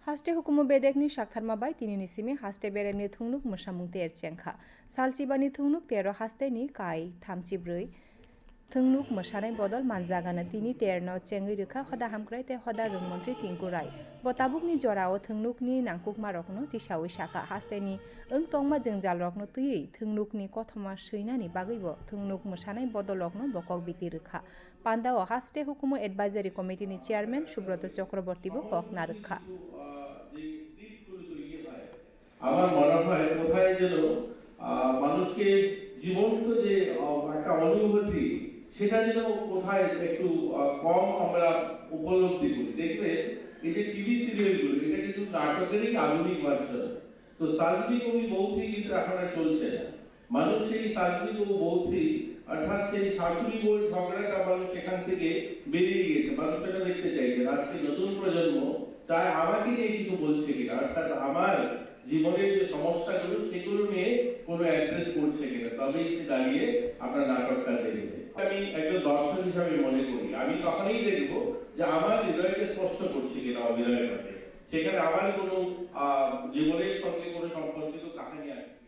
haste hukumu bedekni shaktharmabai tinini simi haste beremni thungnuk mosamung ter chengkha salchibani thungnuk tero haste ni kai thamchibrui thungnuk mosanai bodol manjagana tini terno chengui rukha khoda hamkrai te khoda rungmantri Tinku Rai botabukni jorao thungnukni nangkukma rokno tisawi saka haste ni tongma jengjal rokno tui thungnukni kothoma suinani bagibo thungnuk mosanai bodol rokno bokok biti rukha pandao haste hukumu advisory committee ni chairman Subroto Chakraborty bo kok na rukha আমার মনে হয় কোথায় যেন মানুষকে জীবন্ত যে একটা অনুভূতি সেটা যেন কোথায় একটু কম আমরা উপলব্ধি করি দেখবে এই যে টিভি সিরিয়ালগুলো এটা কিন্তু নাটকেরই আধুনিক ভার্সন তো সাজনি কবি বৌদ্ধি কিন্তু এখন আর চলছে না মানুষ সেই সাজনি কবি বৌদ্ধি অর্থাৎ সেই শাশুড়ি বউর ঝগড়াটা মানুষ সেখান থেকে বেরিয়ে গিয়েছে মানুষ সেটা দেখতে চাইছে আজকে নতুন প্রজন্ম চায় আমাকে নিয়ে কিছু বলছে কিনা অর্থাৎ আমার জীবনের যে সমস্যাগুলো সেগুলো নিয়ে কোনো অ্যাড্রেস করছে কিনা তবেই সে দাঁড়িয়ে আপনার নাটকটা দেখবে আমি একজন দর্শক হিসাবে মনে করি আমি তখনই দেখব যে আমার হৃদয়কে স্পর্শ করছে কিনা অভিনয়ের মধ্যে সেখানে আমার কোনো জীবনের সঙ্গে কোনো সম্পর্কিত কাহিনী আছে